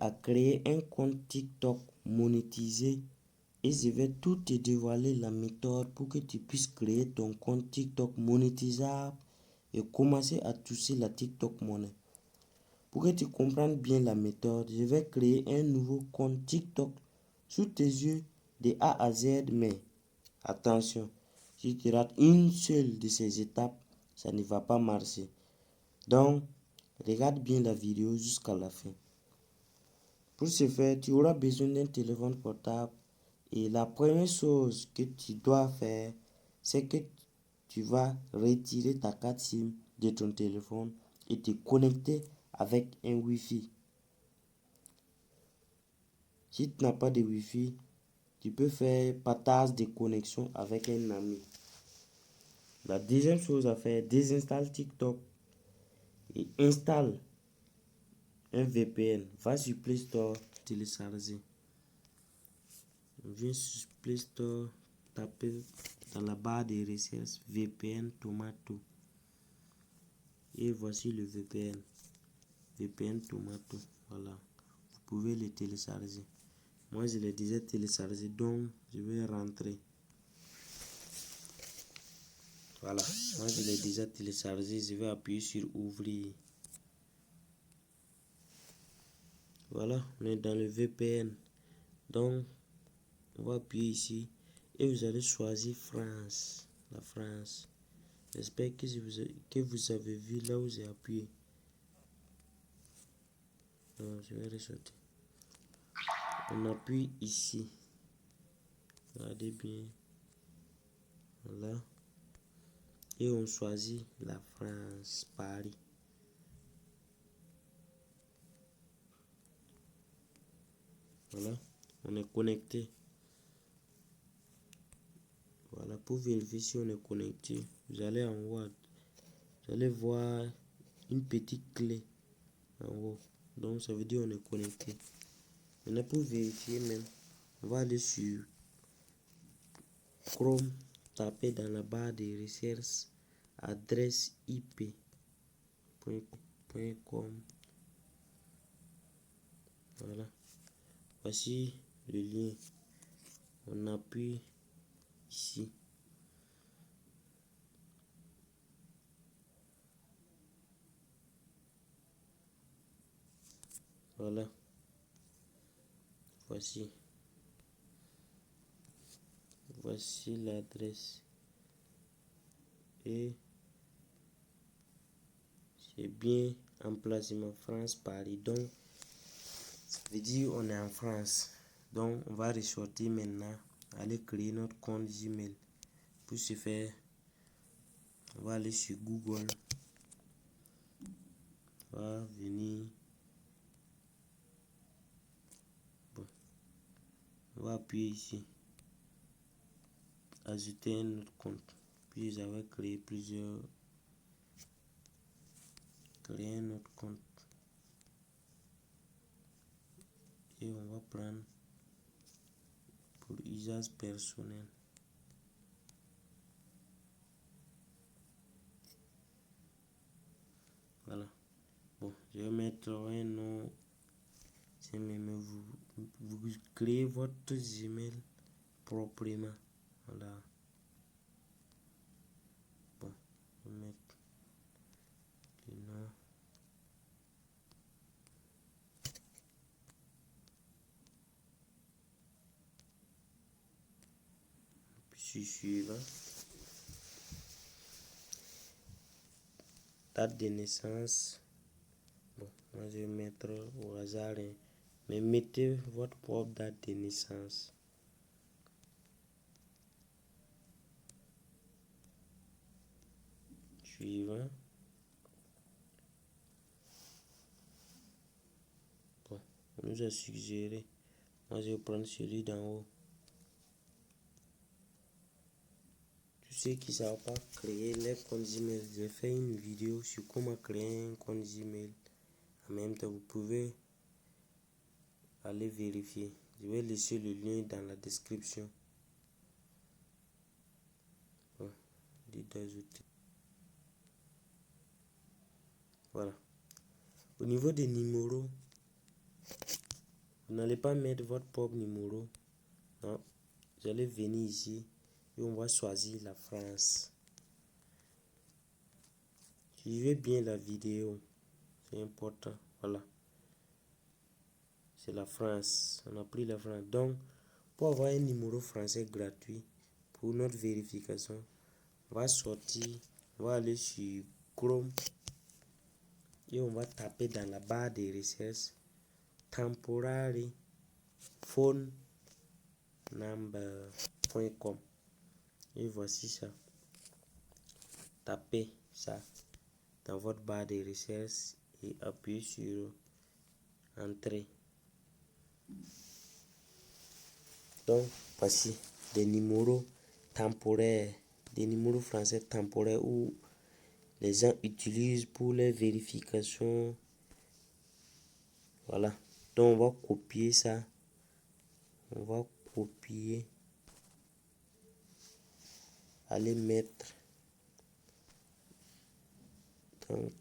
À créer un compte TikTok monétisé et je vais tout te dévoiler la méthode pour que tu puisses créer ton compte TikTok monétisable et commencer à toucher la TikTok monnaie. Pour que tu comprennes bien la méthode, je vais créer un nouveau compte TikTok sous tes yeux de A à Z, mais attention, si tu rates une seule de ces étapes, ça ne va pas marcher. Donc, regarde bien la vidéo jusqu'à la fin. Pour ce faire, tu auras besoin d'un téléphone portable et la première chose que tu dois faire, c'est que tu vas retirer ta carte SIM de ton téléphone et te connecter avec un Wi-Fi. Si tu n'as pas de Wi-Fi, tu peux faire partage de connexion avec un ami. La deuxième chose à faire, désinstalle TikTok et installe un VPN. Va sur Play Store, télécharger. Viens sur Play Store, taper dans la barre de recherche VPN Tomato. Et voici le VPN. VPN Tomato. Voilà. Vous pouvez le télécharger. Moi, je l'ai déjà téléchargé, donc je vais rentrer. Voilà. Moi, je l'ai déjà téléchargé. Je vais appuyer sur ouvrir. Voilà. On est dans le VPN. Donc, on va appuyer ici. Et vous allez choisir France. La France. J'espère que vous avez vu là où j'ai appuyé. Non, je vais ressortir. On appuie ici. Regardez bien. Voilà. Et on choisit la France, Paris. Voilà. On est connecté. Voilà. Pour vérifier si on est connecté, vous allez en haut. Vous allez voir une petite clé en haut. Donc ça veut dire on est connecté. Maintenant pour vérifier même, on va aller sur Chrome, taper dans la barre de recherche adresse IP.com. Voilà. Voici le lien. On appuie ici. Voilà. Voici l'adresse. Et c'est bien emplacement France Paris. Donc ça veut dire on est en France. Donc on va ressortir maintenant, aller créer notre compte Gmail. Pour ce faire, on va aller sur Google. On va venir. Bon. On va appuyer ici. Ajouter un autre compte. Puis j'avais créé créer un autre compte. Et on va prendre pour usage personnel. Voilà. Bon, je vais mettre un nom. Vous créez votre Gmail proprement. Voilà. Bon, je vais mettre le nom. Puis suivant. Date de naissance. Bon, moi je vais mettre au hasard. Mais mettez votre propre date de naissance. Suivant. Bon, on nous a suggéré. Moi je vais prendre celui d'en haut. Tous ceux qui ne savent pas créer leur compte Gmail, j'ai fait une vidéo sur comment créer un compte Gmail. En même temps, vous pouvez aller vérifier. Je vais laisser le lien dans la description. Bon, dit d'ajouter. Voilà. Au niveau des numéros, Vous n'allez pas mettre votre propre numéro. Non. Vous allez venir ici et on va choisir la France. Suivez bien la vidéo. C'est important. Voilà. C'est la France. On a pris la France. Donc, pour avoir un numéro français gratuit pour notre vérification, on va sortir, on va aller sur Chrome et on va taper dans la barre de recherche temporary phone number.com et voici ça. Tapez ça dans votre barre de recherche et appuyez sur entrée. Donc voici des numéros temporaires, des numéros français temporaires où les gens utilisent pour les vérifications. Voilà. Donc on va copier ça. On va copier. Aller mettre. Donc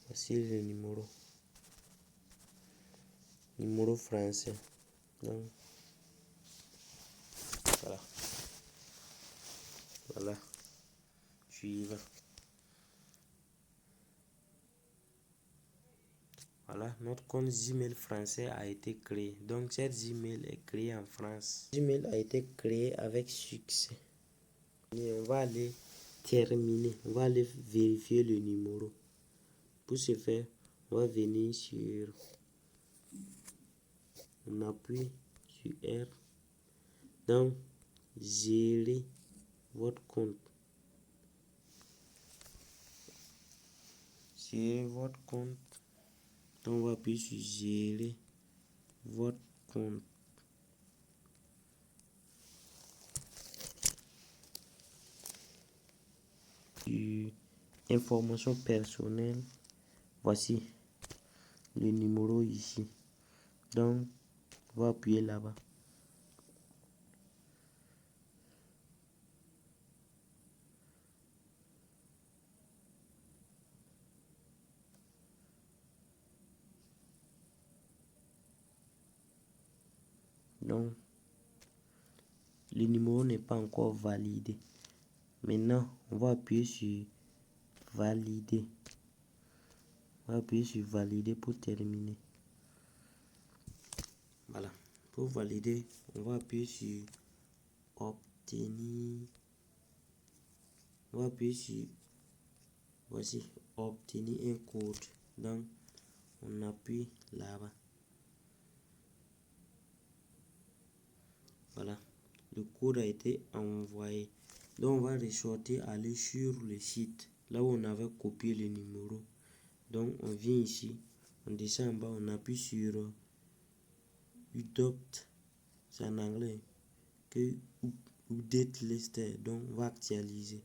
voici le numéro. Numéro français. Donc voilà. Voilà. Suivant. Voilà, notre compte Gmail français a été créé. Donc cette Gmail est créée en France. Gmail a été créé avec succès. Et on va aller terminer. On va aller vérifier le numéro. Pour ce faire, on va venir sur... On appuie sur R. Donc, gérer votre compte. Gérer votre compte. Donc, on va appuyer sur gérer votre compte. Information personnelle. Voici le numéro ici. Donc, on va appuyer là-bas. Donc, le numéro n'est pas encore validé. Maintenant, on va appuyer sur valider. On va appuyer sur valider pour terminer. Voilà. Pour valider, on va appuyer sur obtenir. On va appuyer sur voici obtenir un code. Donc, on appuie là-bas. Voilà. Le code a été envoyé. Donc, on va ressortir, aller sur le site là où on avait copié le numéro. Donc, on vient ici, on descend en bas, on appuie sur adopt, c'est en anglais, que update list, donc on va actualiser.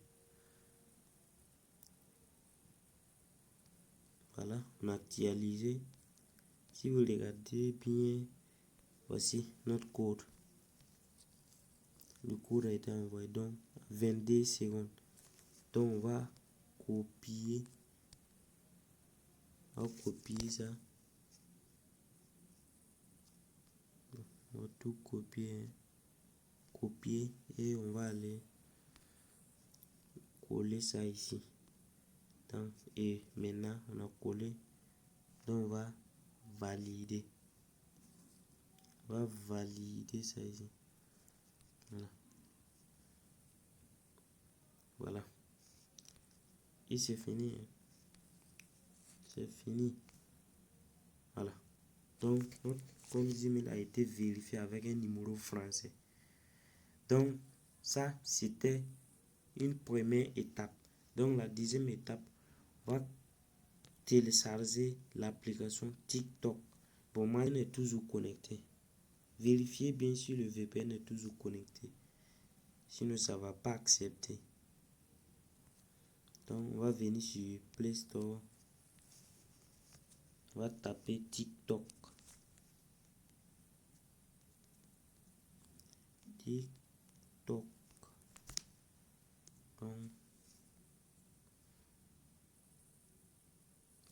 Voilà, on a actualisé. Si vous regardez bien, voici notre code. Le code a été envoyé donc 22 secondes. Donc on va copier. On va copier ça. On va tout copier. Copier et on va aller coller ça ici. Donc, et maintenant on a collé. Donc on va valider. On va valider ça ici. Voilà. Voilà. Et c'est fini. C'est fini. Voilà. Donc, notre compte Gmail a été vérifié avec un numéro français. Donc, ça, c'était une première étape. Donc, la deuxième étape, on va télécharger l'application TikTok. Pour moi, elle est toujours connecté. Vérifiez bien si le VPN est toujours connecté. Sinon, ça ne va pas accepter. Donc, on va venir sur Play Store. On va taper TikTok. TikTok. Donc,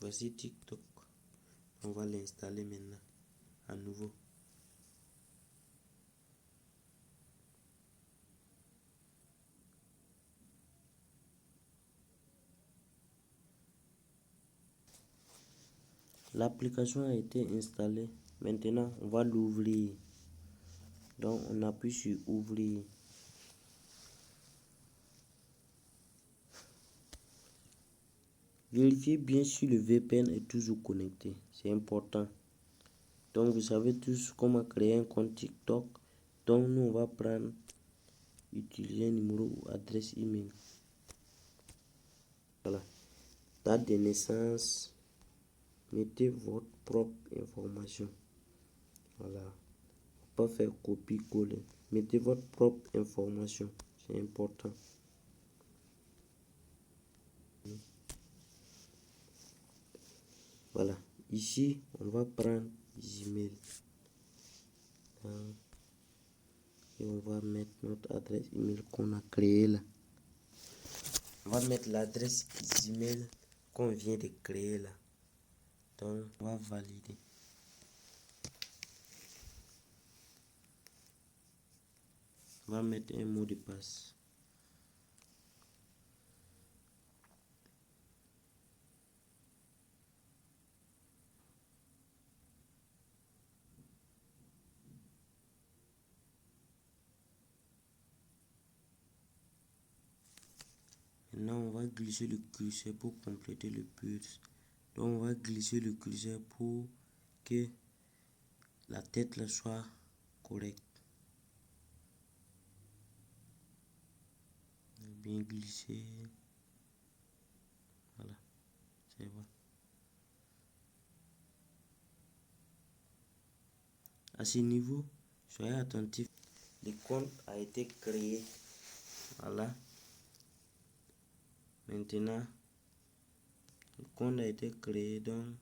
voici TikTok. On va l'installer maintenant à nouveau. L'application a été installée. Maintenant, on va l'ouvrir. Donc, on appuie sur ouvrir. Vérifiez bien si le VPN est toujours connecté. C'est important. Donc, vous savez tous comment créer un compte TikTok. Donc, nous, on va prendre, utiliser un numéro ou adresse email. Voilà. Date de naissance. Mettez votre propre information. Voilà. Pas faire copier-coller. Mettez votre propre information. C'est important. Voilà. Ici, on va prendre Gmail. Et on va mettre notre adresse email qu'on a créée là. On va mettre l'adresse email qu'on vient de créer là. Donc, on va valider. On va mettre un mot de passe. Maintenant, on va glisser le curseur pour compléter le pulse. Donc, on va glisser le curseur pour que la tête là soit correcte. Bien glisser. Voilà, c'est bon. À ce niveau, soyez attentifs. Le compte a été créé. Voilà. Maintenant, le compte a été créé, donc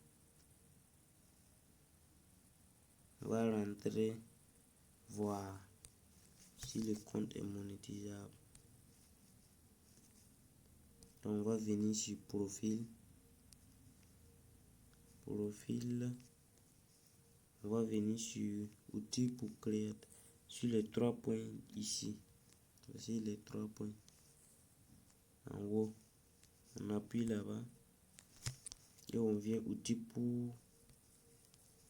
on va rentrer, voir si le compte est monétisable. Donc on va venir sur profil. On va venir sur outils pour créer, sur les 3 points ici. Voici les 3 points. En haut, on appuie là-bas et on vient outils pour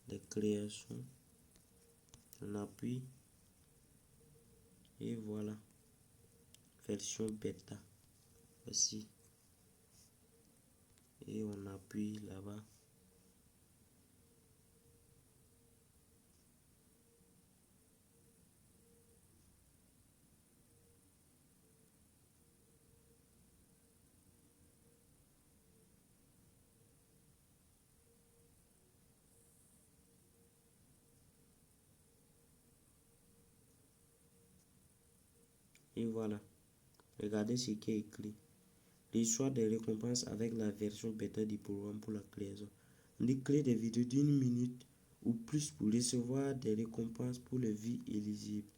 les créations. On appuie et voilà, version bêta. Voici. Et on appuie là-bas. Et voilà. Regardez ce qui est écrit. L'histoire des récompenses avec la version bêta du programme pour la création. On dit créer des vidéos d'1 minute ou plus pour recevoir des récompenses pour les vues éligibles.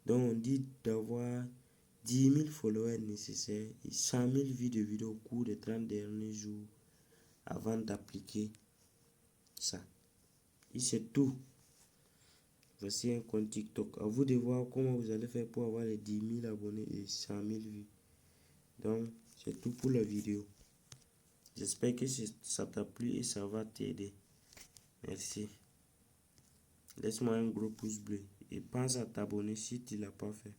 Donc on dit d'avoir 10 000 followers nécessaires et 100 000 vues de vidéos au cours des 30 derniers jours avant d'appliquer ça. Et c'est tout. Voici un compte TikTok. À vous de voir comment vous allez faire pour avoir les 10 000 abonnés et 100 000 vues. Donc, c'est tout pour la vidéo. J'espère que ça t'a plu et ça va t'aider. Merci. Laisse-moi un gros pouce bleu et pense à t'abonner si tu ne l'as pas fait.